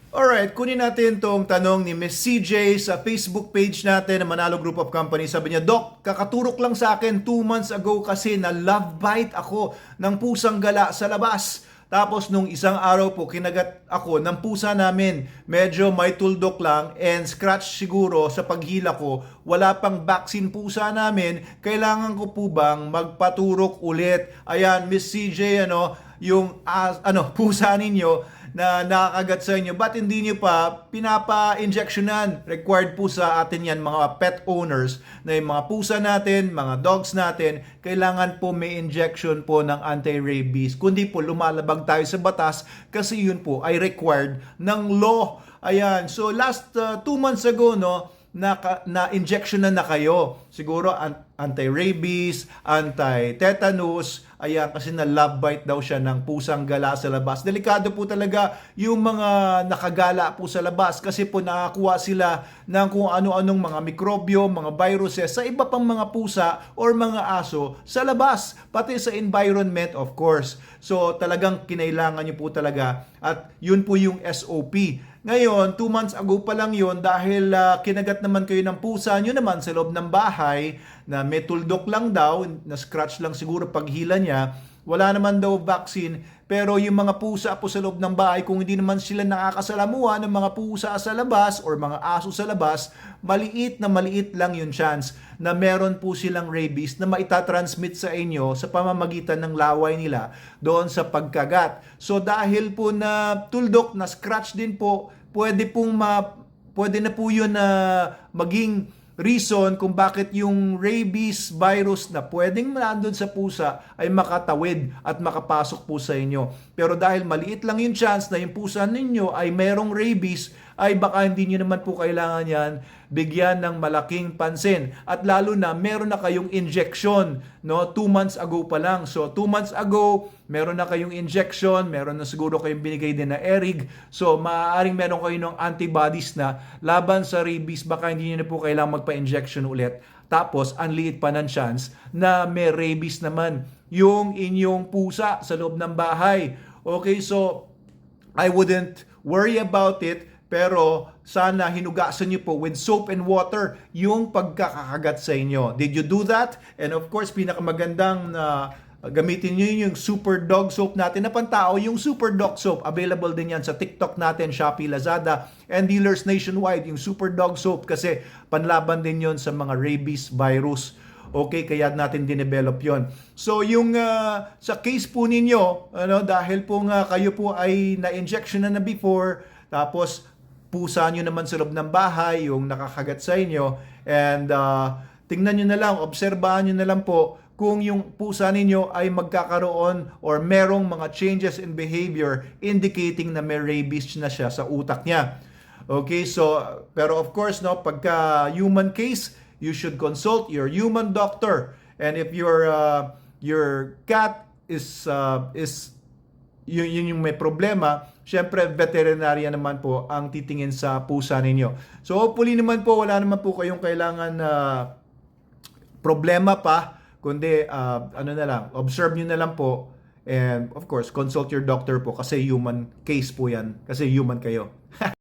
Alright, kunin natin tong tanong ni Miss CJ sa Facebook page natin na Manalo Group of Companies. Sabi niya, Doc, kakaturok lang sa akin 2 months ago kasi na love bite ako ng pusang gala sa labas. Tapos nung isang araw po, kinagat ako ng pusa namin. Medyo may tuldok lang and scratch siguro sa paghila ko. Wala pang vaccine pusa namin. Kailangan ko po bang magpaturok ulit? Ayan, Miss CJ, yung pusa ninyo na nakakagat sa inyo, ba't hindi nyo pa pinapa-injectionan? Required po sa atin yan, mga pet owners, na yung mga pusa natin, mga dogs natin, kailangan po may injection po ng anti-rabies. Kundi po lumalabag tayo sa batas kasi yun po ay required ng law. Ayan, so last 2 months ago, na-injection na kayo. Siguro anti-rabies, anti-tetanus, ayan, kasi na love bite daw siya ng pusang gala sa labas. Delikado po talaga yung mga nakagala po sa labas kasi po nakakuha sila ng kung ano-anong mga mikrobyo, mga viruses sa iba pang mga pusa or mga aso sa labas, pati sa environment of course. So talagang kinailangan nyo po talaga at yun po yung SOP. Ngayon, 2 months ago pa lang yun dahil kinagat naman kayo ng pusa nyo naman sa loob ng bahay na may tuldok lang daw, na scratch lang siguro paghila niya, wala naman daw vaccine, pero yung mga pusa po sa loob ng bahay, kung hindi naman sila nakakasalamuha ng mga pusa sa labas or mga aso sa labas, maliit na maliit lang yung chance na meron po silang rabies na maitatransmit sa inyo sa pamamagitan ng laway nila doon sa pagkagat. So dahil po na tuldok, na scratch din po, pwede na po yun na maging reason kung bakit yung rabies virus na pwedeng nandun sa pusa ay makatawid at makapasok po sa inyo. Pero dahil maliit lang yung chance na yung pusa ninyo ay merong rabies, ay baka hindi nyo naman po kailangan yan bigyan ng malaking pansin. At lalo na meron na kayong injection, 2 months ago pa lang. So 2 months ago, meron na kayong injection, meron na siguro kayong binigay din na erig. So maaaring meron kayo ng antibodies na laban sa rabies, baka hindi nyo na po kailangan magpa-injection ulit. Tapos, ang liit pa ng chance na may rabies naman yung inyong pusa sa loob ng bahay. Okay, so I wouldn't worry about it, pero sana hinugasan niyo po with soap and water yung pagkakakagat sa inyo. Did you do that? And of course, pinakamagandang gamitin niyo yung Super Dog Soap natin na pantao. Yung Super Dog Soap, available din yan sa TikTok natin, Shopee, Lazada, and dealers nationwide. Yung Super Dog Soap kasi panlaban din yon sa mga rabies virus. Okay, kaya natin dinevelop yon. So yung sa case po ninyo, dahil po kayo po ay na-injection na before, tapos pusa nyo naman sa loob ng bahay, yung nakakagat sa inyo, and tingnan nyo na lang, obserbahan nyo na lang po kung yung pusa ninyo ay magkakaroon or merong mga changes in behavior indicating na may rabies na siya sa utak niya. Okay, so, pero of course, pagka human case, you should consult your human doctor. And if your cat is yun yung may problema, syempre veterinarian naman po ang titingin sa pusa ninyo. So hopefully naman po wala naman po kayong kailangan na problema pa, kundi na lang, observe nyo na lang po, and of course consult your doctor po kasi human case po yan, kasi human kayo.